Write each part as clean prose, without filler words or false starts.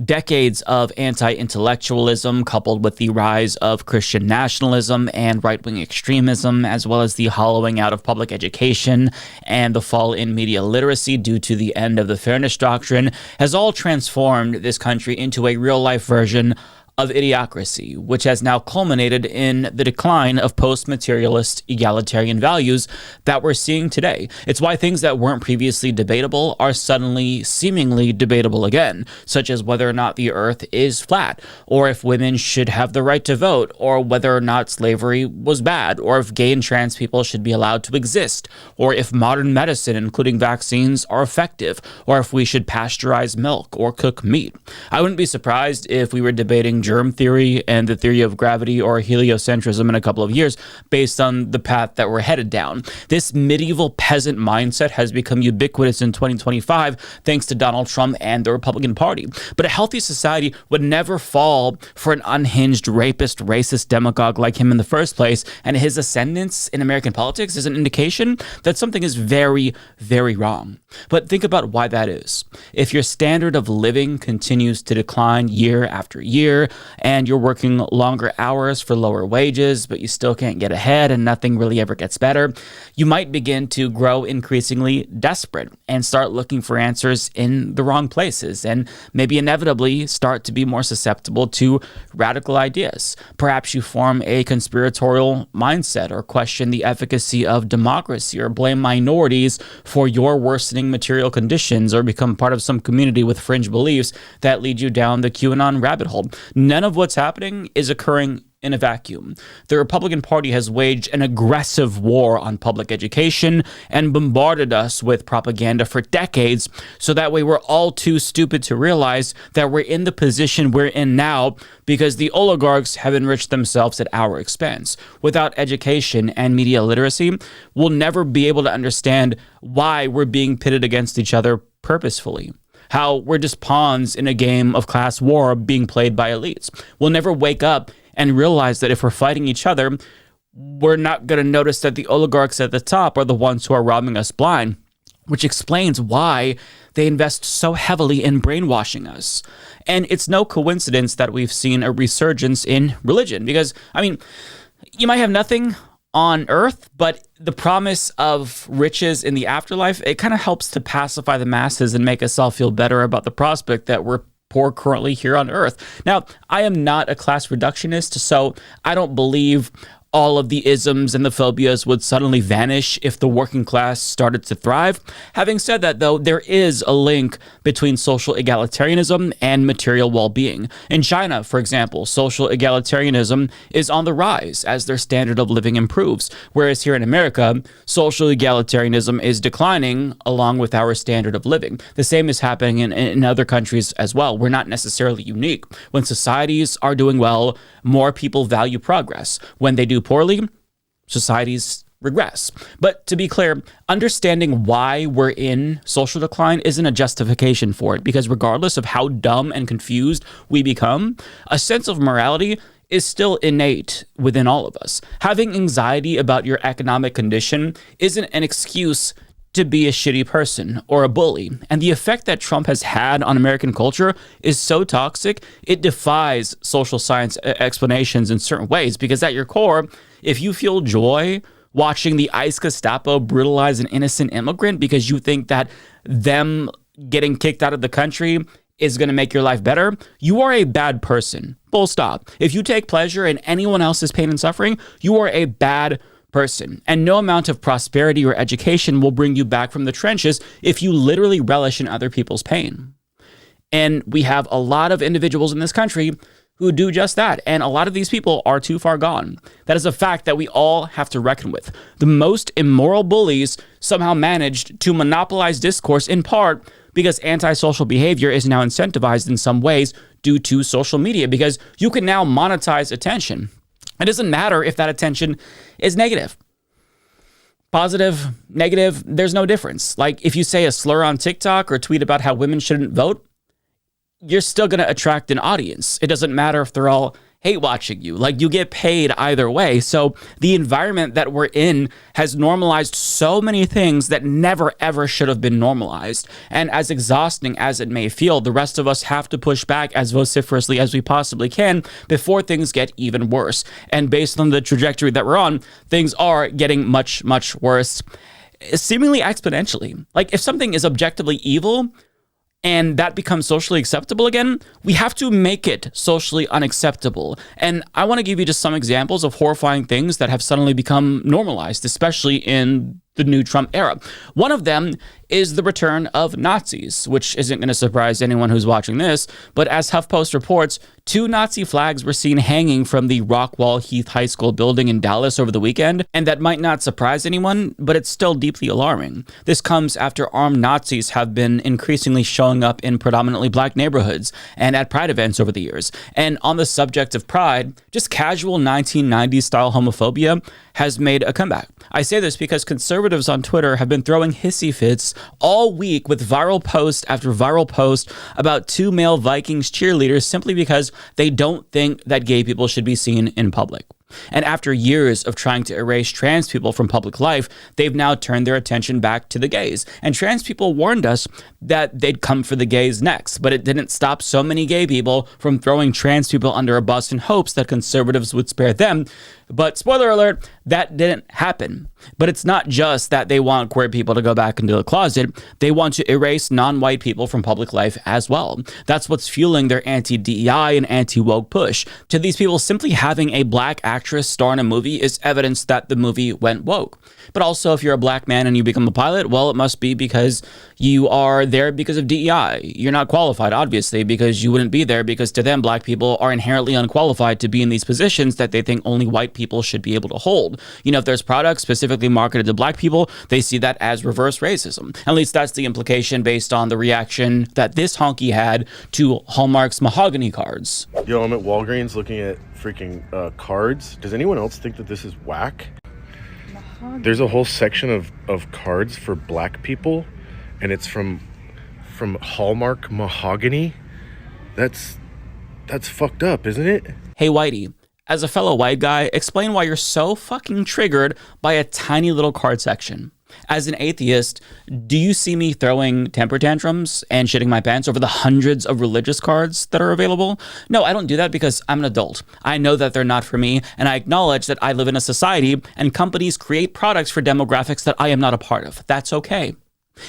Decades of anti-intellectualism coupled with the rise of Christian nationalism and right-wing extremism, as well as the hollowing out of public education and the fall in media literacy due to the end of the fairness doctrine, has all transformed this country into a real-life version of idiocracy, which has now culminated in the decline of post-materialist egalitarian values that we're seeing today. It's why things that weren't previously debatable are suddenly seemingly debatable again, such as whether or not the earth is flat, or if women should have the right to vote, or whether or not slavery was bad, or if gay and trans people should be allowed to exist, or if modern medicine, including vaccines, are effective, or if we should pasteurize milk or cook meat. I wouldn't be surprised if we were debating germ theory and the theory of gravity or heliocentrism in a couple of years based on the path that we're headed down. This medieval peasant mindset has become ubiquitous in 2025 thanks to Donald Trump and the Republican Party. But a healthy society would never fall for an unhinged rapist, racist demagogue like him in the first place, and his ascendance in American politics is an indication that something is very, very wrong. But think about why that is. If your standard of living continues to decline year after year, and you're working longer hours for lower wages, but you still can't get ahead and nothing really ever gets better, you might begin to grow increasingly desperate and start looking for answers in the wrong places, and maybe inevitably start to be more susceptible to radical ideas. Perhaps you form a conspiratorial mindset or question the efficacy of democracy or blame minorities for your worsening material conditions or become part of some community with fringe beliefs that lead you down the QAnon rabbit hole. None of what's happening is occurring in a vacuum. The Republican Party has waged an aggressive war on public education and bombarded us with propaganda for decades, so that way we're all too stupid to realize that we're in the position we're in now because the oligarchs have enriched themselves at our expense. Without education and media literacy, we'll never be able to understand why we're being pitted against each other purposefully. How we're just pawns in a game of class war being played by elites. We'll never wake up and realize that if we're fighting each other, we're not going to notice that the oligarchs at the top are the ones who are robbing us blind, which explains why they invest so heavily in brainwashing us. And it's no coincidence that we've seen a resurgence in religion because, you might have nothing on earth, but the promise of riches in the afterlife, it kind of helps to pacify the masses and make us all feel better about the prospect that we're poor currently here on earth. Now, I am not a class reductionist, so I don't believe all of the isms and the phobias would suddenly vanish if the working class started to thrive. Having said that, though, there is a link between social egalitarianism and material well-being. In China, for example, social egalitarianism is on the rise as their standard of living improves, whereas here in America, social egalitarianism is declining along with our standard of living. The same is happening in other countries as well. We're not necessarily unique. When societies are doing well, more people value progress. When they do poorly, societies regress. But to be clear, understanding why we're in social decline isn't a justification for it, because regardless of how dumb and confused we become, a sense of morality is still innate within all of us. Having anxiety about your economic condition isn't an excuse to be a shitty person or a bully. And the effect that Trump has had on American culture is so toxic, it defies social science explanations in certain ways, because at your core, if you feel joy watching the ICE Gestapo brutalize an innocent immigrant because you think that them getting kicked out of the country is going to make your life better, you are a bad person. Full stop. If you take pleasure in anyone else's pain and suffering, you are a bad person. And no amount of prosperity or education will bring you back from the trenches if you literally relish in other people's pain. And we have a lot of individuals in this country who do just that. And a lot of these people are too far gone. That is a fact that we all have to reckon with. The most immoral bullies somehow managed to monopolize discourse, in part because antisocial behavior is now incentivized in some ways due to social media, because you can now monetize attention. It doesn't matter if that attention is negative. Positive, negative, there's no difference. Like if you say a slur on TikTok or tweet about how women shouldn't vote, you're still going to attract an audience. It doesn't matter if they're all hate watching you. Like, you get paid either way. So the environment that we're in has normalized so many things that never ever should have been normalized. And as exhausting as it may feel, the rest of us have to push back as vociferously as we possibly can before things get even worse. And based on the trajectory that we're on, things are getting much, much worse, seemingly exponentially. Like, if something is objectively evil and that becomes socially acceptable again, we have to make it socially unacceptable. And I want to give you just some examples of horrifying things that have suddenly become normalized, especially in the new Trump era. One of them is the return of Nazis, which isn't going to surprise anyone who's watching this, but as HuffPost reports, 2 Nazi flags were seen hanging from the Rockwall Heath High School building in Dallas over the weekend, and that might not surprise anyone, but it's still deeply alarming. This comes after armed Nazis have been increasingly showing up in predominantly black neighborhoods and at Pride events over the years. And on the subject of Pride, just casual 1990s-style homophobia has made a comeback. I say this because conservatives on Twitter have been throwing hissy fits all week with viral post after viral post about 2 male Vikings cheerleaders simply because they don't think that gay people should be seen in public. And after years of trying to erase trans people from public life, they've now turned their attention back to the gays. And trans people warned us that they'd come for the gays next, but it didn't stop so many gay people from throwing trans people under a bus in hopes that conservatives would spare them. But spoiler alert, that didn't happen. But it's not just that they want queer people to go back into the closet. They want to erase non-white people from public life as well. That's what's fueling their anti-DEI and anti-woke push. To these people, simply having a black actress star in a movie is evidence that the movie went woke. But also, if you're a black man and you become a pilot, well, it must be because you are there because of DEI. You're not qualified, obviously, because you wouldn't be there, because to them, black people are inherently unqualified to be in these positions that they think only white people should be able to hold. You know, if there's products specifically marketed to black people, they see that as reverse racism. At least that's the implication based on the reaction that this honky had to Hallmark's mahogany cards. Yo, I'm at Walgreens looking at freaking cards. Does anyone else think that this is whack? There's a whole section of cards for black people, and it's from Hallmark mahogany. That's fucked up, isn't it? Hey, Whitey, as a fellow white guy, explain why you're so fucking triggered by a tiny little card section. As an atheist, do you see me throwing temper tantrums and shitting my pants over the hundreds of religious cards that are available? No, I don't do that because I'm an adult. I know that they're not for me, and I acknowledge that I live in a society and companies create products for demographics that I am not a part of. That's okay.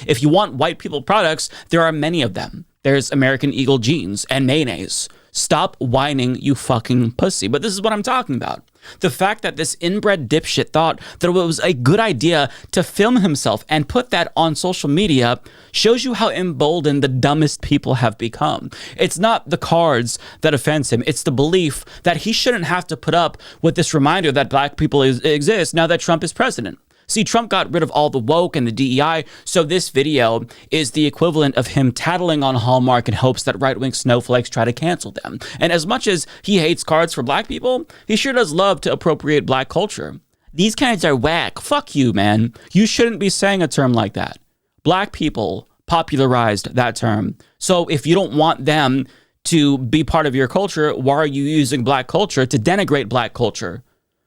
If you want white people products, there are many of them. There's American Eagle jeans and mayonnaise. Stop whining, you fucking pussy. But this is what I'm talking about. The fact that this inbred dipshit thought that it was a good idea to film himself and put that on social media shows you how emboldened the dumbest people have become. It's not the cards that offends him. It's the belief that he shouldn't have to put up with this reminder that black people exist now that Trump is president. See, Trump got rid of all the woke and the DEI, so this video is the equivalent of him tattling on Hallmark in hopes that right-wing snowflakes try to cancel them. And as much as he hates cards for black people, he sure does love to appropriate black culture. These cards are whack. Fuck you, man. You shouldn't be saying a term like that. Black people popularized that term. So if you don't want them to be part of your culture, why are you using black culture to denigrate black culture?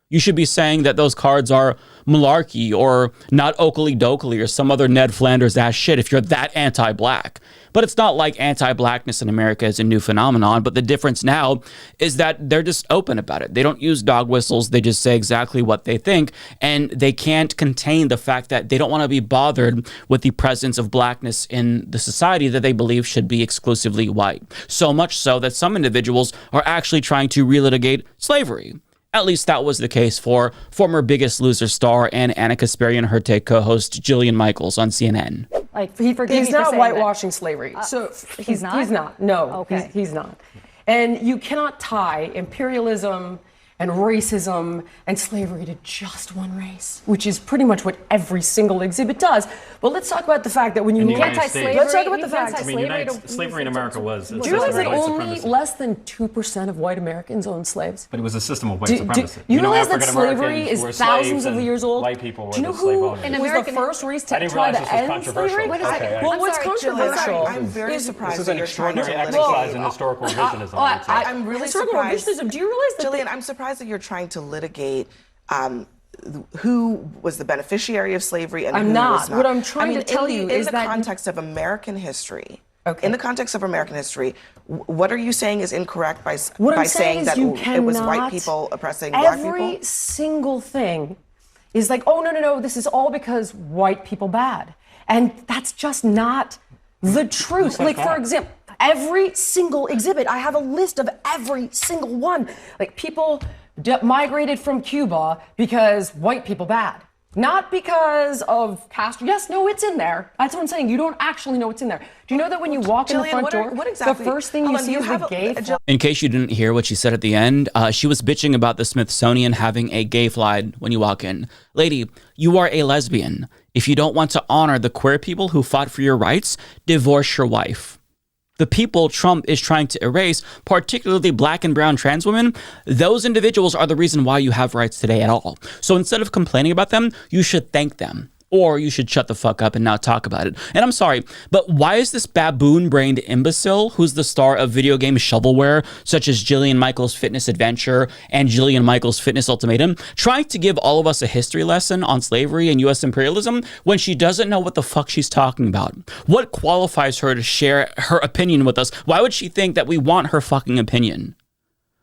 You should be saying that those cards are malarkey or not Oakley Dokley or some other Ned Flanders ass shit if you're that anti-black. But it's not like anti-blackness in America is a new phenomenon, but the difference now is that they're just open about it. They don't use dog whistles, they just say exactly what they think, and they can't contain the fact that they don't want to be bothered with the presence of blackness in the society that they believe should be exclusively white. So much so that some individuals are actually trying to relitigate slavery. At least that was the case for former Biggest Loser star and Anna Kasparian Her Take co-host Jillian Michaels on CNN. Like, he's not whitewashing slavery. So he's not? He's not. No, okay. he's not. And you cannot tie imperialism and racism and slavery to just one race, which is pretty much what every single exhibit does. But let's talk about the fact that when you look at slavery, let's talk about the fact slavery in America was. Do you realize that only less than 2% of white Americans owned slaves? But it was a system of white supremacy. You realize that slavery is thousands of years old? White people were Do you know who was the first race to try to end slavery? Well, what's controversial? I'm very surprised. This is an extraordinary exercise in historical revisionism. I'm really surprised. Do you realize that? Jillian, I'm surprised that you're trying to litigate who was the beneficiary of slavery and who was not. What I'm trying to tell you is that in the context of American history. Okay. In the context of American history, what are you saying is incorrect by saying that it was white people oppressing black people? Every single thing is like, oh, no, this is all because white people bad. And that's just not the truth. Like, for example, every single exhibit, I have a list of every single one. Like, people migrated from Cuba because white people bad. Not because of Castro. Yes, no, it's in there. That's what I'm saying. You don't actually know what's in there. Do you know that when you walk in the front door, the first thing you see is the gay flag? In case you didn't hear what she said at the end, she was bitching about the Smithsonian having a gay flag when you walk in. Lady, you are a lesbian. If you don't want to honor the queer people who fought for your rights, divorce your wife. The people Trump is trying to erase, particularly black and brown trans women, those individuals are the reason why you have rights today at all. So instead of complaining about them, you should thank them. Or you should shut the fuck up and not talk about it. And I'm sorry, but why is this baboon-brained imbecile, who's the star of video game shovelware, such as Jillian Michaels' Fitness Adventure and Jillian Michaels' Fitness Ultimatum, trying to give all of us a history lesson on slavery and U.S. imperialism when she doesn't know what the fuck she's talking about? What qualifies her to share her opinion with us? Why would she think that we want her fucking opinion?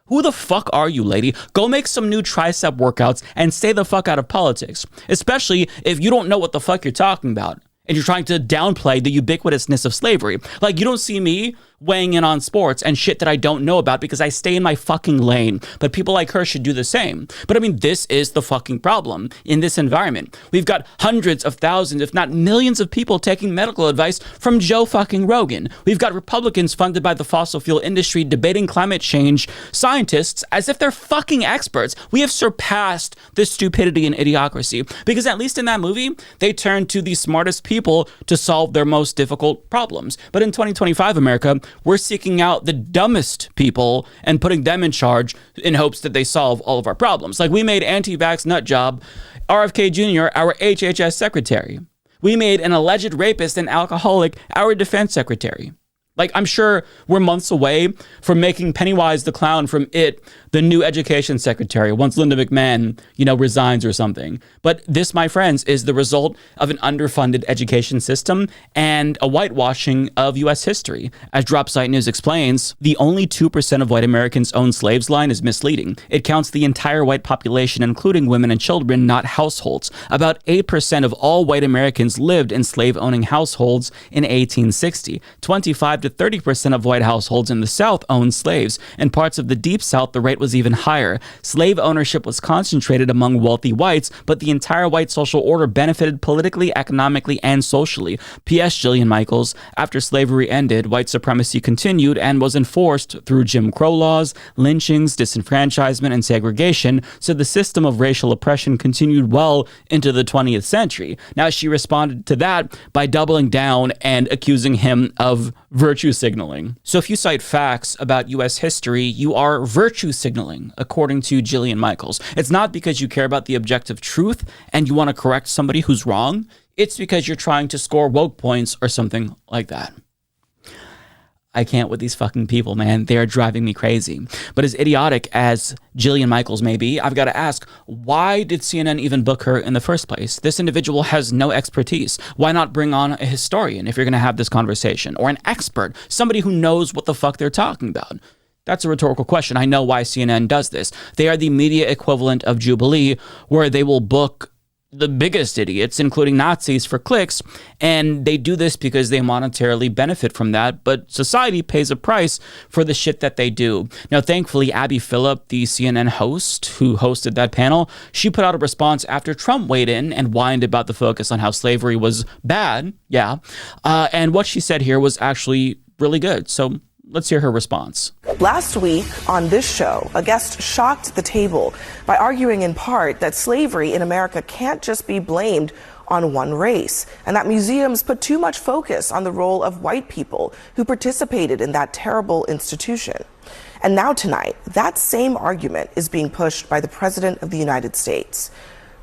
Who the fuck are you, lady? Go make some new tricep workouts and stay the fuck out of politics, especially if you don't know what the fuck you're talking about and you're trying to downplay the ubiquitousness of slavery. Like, you don't see me weighing in on sports and shit that I don't know about because I stay in my fucking lane. But people like her should do the same. But I mean, this is the fucking problem in this environment. We've got hundreds of thousands, if not millions of people taking medical advice from Joe fucking Rogan. We've got Republicans funded by the fossil fuel industry debating climate change scientists as if they're fucking experts. We have surpassed this stupidity and idiocracy because at least in that movie, they turned to the smartest people to solve their most difficult problems. But in 2025 America, we're seeking out the dumbest people and putting them in charge in hopes that they solve all of our problems. Like, we made anti-vax nutjob RFK Jr. our HHS secretary. We made an alleged rapist and alcoholic our defense secretary. Like, I'm sure we're months away from making Pennywise the clown from It the new education secretary once Linda McMahon, resigns or something. But this, my friends, is the result of an underfunded education system and a whitewashing of U.S. history. As Dropsite News explains, the only 2% of white Americans own slaves line is misleading. It counts the entire white population, including women and children, not households. About 8% of all white Americans lived in slave-owning households in 1860. 25 to 30% of white households in the South owned slaves. In parts of the Deep South, the rate was even higher. Slave ownership was concentrated among wealthy whites, but the entire white social order benefited politically, economically, and socially. P.S. Jillian Michaels, after slavery ended, white supremacy continued and was enforced through Jim Crow laws, lynchings, disenfranchisement, and segregation, so the system of racial oppression continued well into the 20th century. Now, she responded to that by doubling down and accusing him of virtue signaling. So if you cite facts about U.S. history, you are virtue signaling, according to Jillian Michaels. It's not because you care about the objective truth and you want to correct somebody who's wrong. It's because you're trying to score woke points or something like that. I can't with these fucking people, man. They are driving me crazy. But as idiotic as Jillian Michaels may be, I've got to ask, why did CNN even book her in the first place? This individual has no expertise. Why not bring on a historian if you're going to have this conversation? Or an expert, somebody who knows what the fuck they're talking about? That's a rhetorical question. I know why CNN does this. They are the media equivalent of Jubilee, where they will book the biggest idiots, including Nazis, for clicks, and they do this because they monetarily benefit from that, but society pays a price for the shit that they do. Now, thankfully, Abby Phillip, the CNN host who hosted that panel, she put out a response after Trump weighed in and whined about the focus on how slavery was bad, and what she said here was actually really good, so Let's hear her response. Last week on this show, a guest shocked the table by arguing in part that slavery in America can't just be blamed on one race, and that museums put too much focus on the role of white people who participated in that terrible institution. And now tonight, that same argument is being pushed by the President of the United States.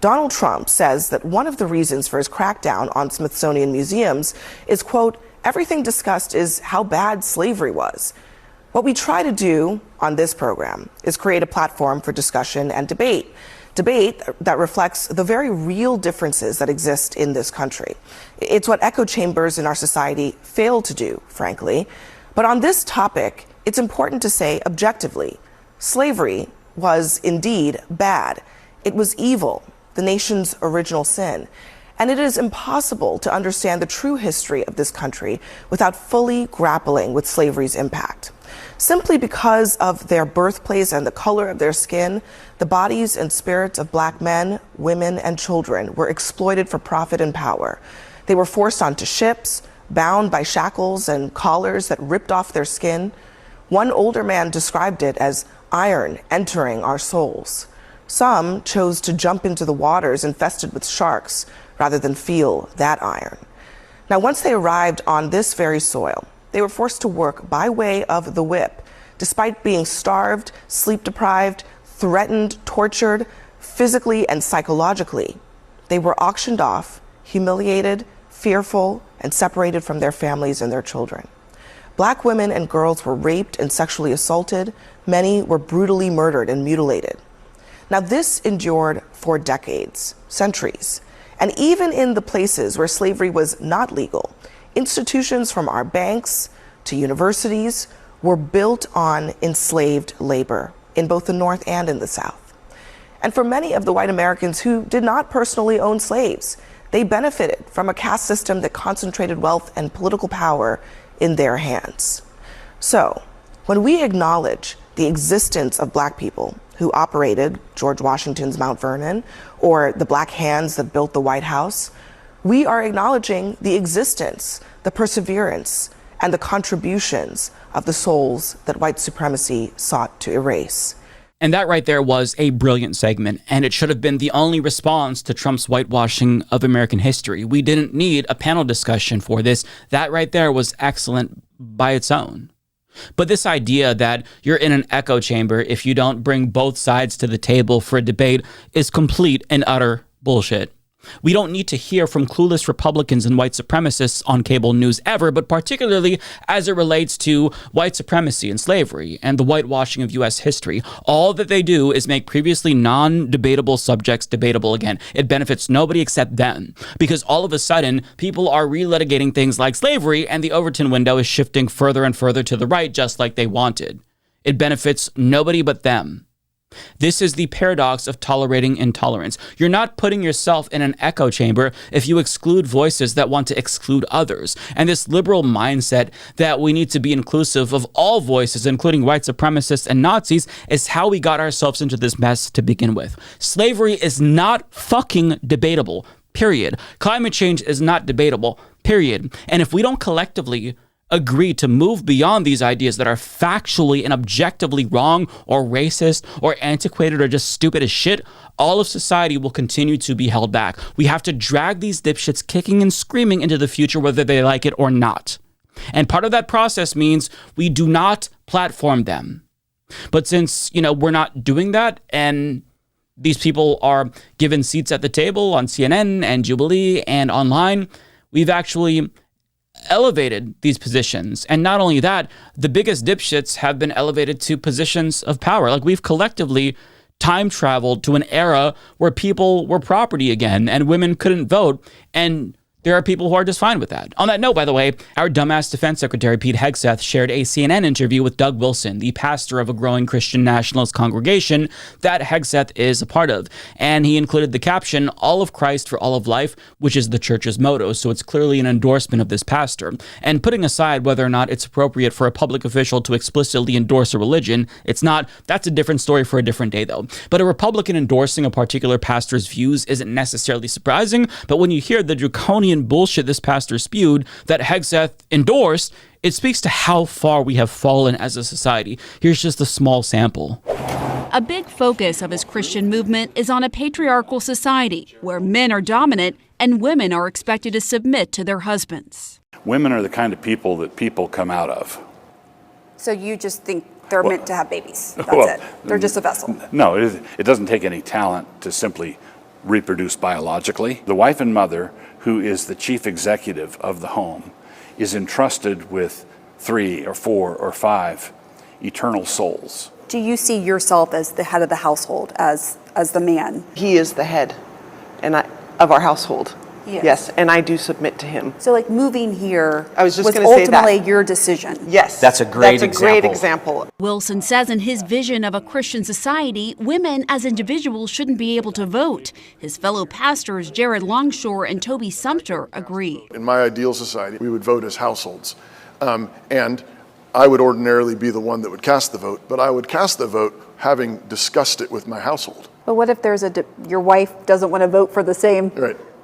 Donald Trump says that one of the reasons for his crackdown on Smithsonian museums is, quote, everything discussed is how bad slavery was. What we try to do on this program is create a platform for discussion and debate that reflects the very real differences that exist in this country. It's what echo chambers in our society fail to do, frankly. But on this topic, it's important to say objectively, slavery was indeed bad. It was evil, the nation's original sin. And it is impossible to understand the true history of this country without fully grappling with slavery's impact. Simply because of their birthplace and the color of their skin, the bodies and spirits of black men, women, and children were exploited for profit and power. They were forced onto ships, bound by shackles and collars that ripped off their skin. One older man described it as iron entering our souls. Some chose to jump into the waters infested with sharks rather than feel that iron. Now, once they arrived on this very soil, they were forced to work by way of the whip, despite being starved, sleep-deprived, threatened, tortured, physically and psychologically. They were auctioned off, humiliated, fearful, and separated from their families and their children. Black women and girls were raped and sexually assaulted. Many were brutally murdered and mutilated. Now, this endured for decades, centuries. And even in the places where slavery was not legal, institutions from our banks to universities were built on enslaved labor in both the North and in the South. And for many of the white Americans who did not personally own slaves, they benefited from a caste system that concentrated wealth and political power in their hands. So, when we acknowledge the existence of black people who operated George Washington's Mount Vernon or the black hands that built the White House, we are acknowledging the existence, the perseverance, and the contributions of the souls that white supremacy sought to erase. And that right there was a brilliant segment, and it should have been the only response to Trump's whitewashing of American history. We didn't need a panel discussion for this. That right there was excellent by its own. But this idea that you're in an echo chamber if you don't bring both sides to the table for a debate is complete and utter bullshit. We don't need to hear from clueless Republicans and white supremacists on cable news ever, but particularly as it relates to white supremacy and slavery and the whitewashing of U.S. history. All that they do is make previously non-debatable subjects debatable again. It benefits nobody except them, because all of a sudden, people are relitigating things like slavery, and the Overton window is shifting further and further to the right, just like they wanted. It benefits nobody but them. This is the paradox of tolerating intolerance. You're not putting yourself in an echo chamber if you exclude voices that want to exclude others. And this liberal mindset that we need to be inclusive of all voices, including white supremacists and Nazis, is how we got ourselves into this mess to begin with. Slavery is not fucking debatable, period. Climate change is not debatable, period. And if we don't collectively agree to move beyond these ideas that are factually and objectively wrong or racist or antiquated or just stupid as shit, all of society will continue to be held back. We have to drag these dipshits kicking and screaming into the future, whether they like it or not. And part of that process means we do not platform them. But since, we're not doing that, and these people are given seats at the table on CNN and Jubilee and online, we've actually elevated these positions. And not only that, the biggest dipshits have been elevated to positions of power. Like, we've collectively time traveled to an era where people were property again and women couldn't vote, and there are people who are just fine with that. On that note, by the way, our dumbass defense secretary, Pete Hegseth, shared a CNN interview with Doug Wilson, the pastor of a growing Christian nationalist congregation that Hegseth is a part of. And he included the caption, "All of Christ for all of life," which is the church's motto. So it's clearly an endorsement of this pastor. And putting aside whether or not it's appropriate for a public official to explicitly endorse a religion, it's not. That's a different story for a different day, though. But a Republican endorsing a particular pastor's views isn't necessarily surprising. But when you hear the draconian draconian bullshit this pastor spewed that Hegseth endorsed, it speaks to how far we have fallen as a society. Here's just a small sample. A big focus of his Christian movement is on a patriarchal society where men are dominant and women are expected to submit to their husbands. Women are the kind of people that people come out of. So you just think they're meant to have babies? That's it. They're just a vessel. No, it doesn't take any talent to simply reproduce biologically. The wife and mother, who is the chief executive of the home, is entrusted with 3 or 4 or 5 eternal souls. Do you see yourself as the head of the household, as the man? He is the head of our household. Yes, and I do submit to him. So like moving here was ultimately your decision. Yes. That's a great example. Wilson says in his vision of a Christian society, women as individuals shouldn't be able to vote. His fellow pastors Jared Longshore and Toby Sumter agree. In my ideal society, we would vote as households. And I would ordinarily be the one that would cast the vote, but I would cast the vote having discussed it with my household. But what if your wife doesn't want to vote for the same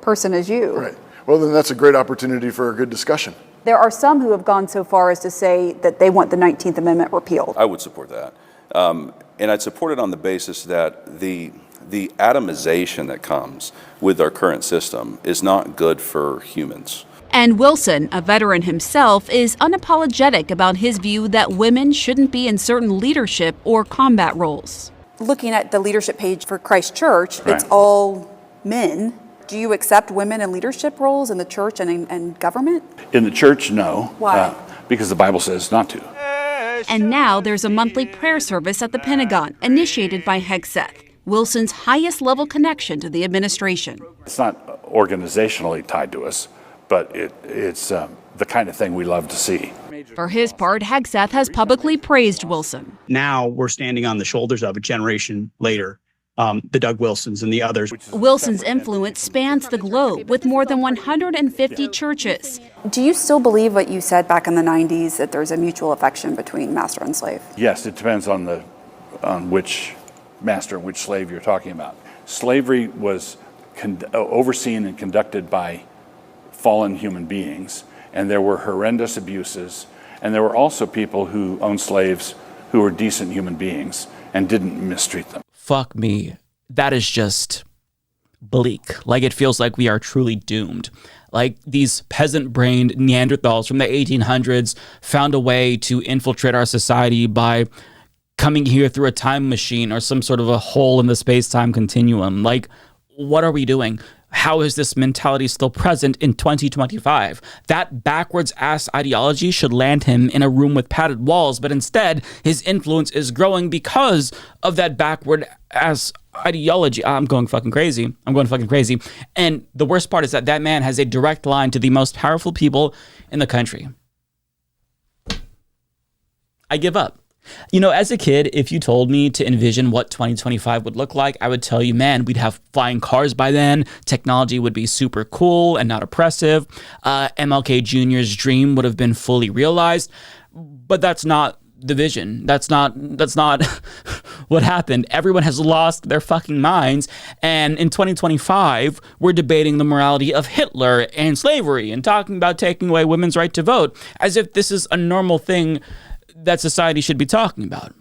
person as you? Right. Well, then that's a great opportunity for a good discussion. There are some who have gone so far as to say that they want the 19th Amendment repealed. I would support that. And I'd support it on the basis that the atomization that comes with our current system is not good for humans. And Wilson, a veteran himself, is unapologetic about his view that women shouldn't be in certain leadership or combat roles. Looking at the leadership page for Christ Church, it's all men. Do you accept women in leadership roles in the church and in government? In the church, no. Why? Because the Bible says not to. And now there's a monthly prayer service at the Pentagon, initiated by Hegseth, Wilson's highest level connection to the administration. It's not organizationally tied to us, but it's the kind of thing we love to see. For his part, Hegseth has publicly praised Wilson. Now we're standing on the shoulders of a generation later, the Doug Wilsons and the others. Wilson's influence spans the globe with more than 150 churches. Do you still believe what you said back in the 90s, that there's a mutual affection between master and slave? Yes, it depends on which master and which slave you're talking about. Slavery was overseen and conducted by fallen human beings, and there were horrendous abuses, and there were also people who owned slaves who were decent human beings and didn't mistreat them. Fuck me. That is just bleak. Like, it feels like we are truly doomed. Like, these peasant-brained Neanderthals from the 1800s found a way to infiltrate our society by coming here through a time machine or some sort of a hole in the space-time continuum. Like, what are we doing? How is this mentality still present in 2025? That backwards-ass ideology should land him in a room with padded walls, but instead, his influence is growing because of that backward-ass ideology. I'm going fucking crazy. And the worst part is that man has a direct line to the most powerful people in the country. I give up. You know, as a kid, if you told me to envision what 2025 would look like, I would tell you, man, we'd have flying cars by then. Technology would be super cool and not oppressive. MLK Jr.'s dream would have been fully realized. But that's not the vision. That's not what happened. Everyone has lost their fucking minds. And in 2025, we're debating the morality of Hitler and slavery and talking about taking away women's right to vote as if this is a normal thing that society should be talking about.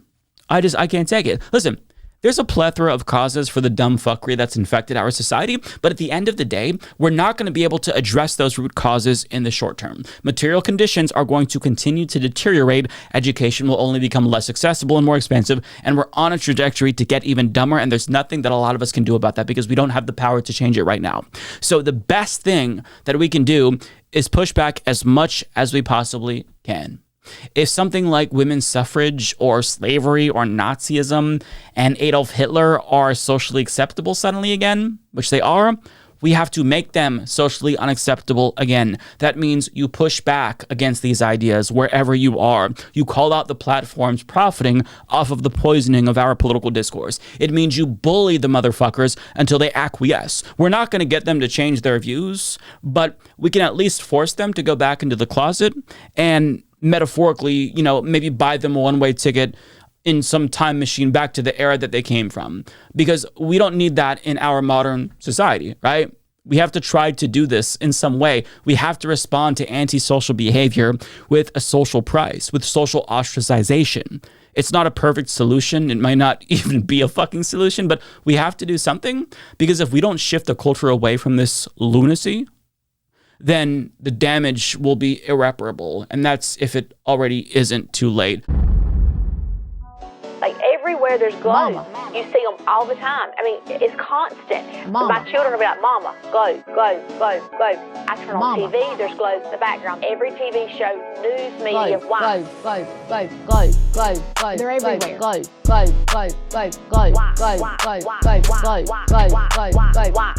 I can't take it. Listen, there's a plethora of causes for the dumb fuckery that's infected our society, but at the end of the day, we're not going to be able to address those root causes in the short term. Material conditions are going to continue to deteriorate, education will only become less accessible and more expensive, and we're on a trajectory to get even dumber, and there's nothing that a lot of us can do about that because we don't have the power to change it right now. So the best thing that we can do is push back as much as we possibly can. If something like women's suffrage or slavery or Nazism and Adolf Hitler are socially acceptable suddenly again, which they are, we have to make them socially unacceptable again. That means you push back against these ideas wherever you are. You call out the platforms profiting off of the poisoning of our political discourse. It means you bully the motherfuckers until they acquiesce. We're not going to get them to change their views, but we can at least force them to go back into the closet and metaphorically, maybe buy them a one-way ticket in some time machine back to the era that they came from. Because we don't need that in our modern society, right? We have to try to do this in some way. We have to respond to antisocial behavior with a social price, with social ostracization. It's not a perfect solution. It might not even be a fucking solution, but we have to do something, because if we don't shift the culture away from this lunacy, then the damage will be irreparable. And that's if it already isn't too late. Like everywhere there's glows. You see them all the time. I mean, it's constant. My children will be like, Mama, glow, glow, glow, glow. I turn on TV, there's glows in the background. Every TV show, news media, glow, glow, glow, glow, glow, glow. They're everywhere. Glow, glow, glow, glow, glow, glow, glow, glow, glow, glow, glow, glow, glow.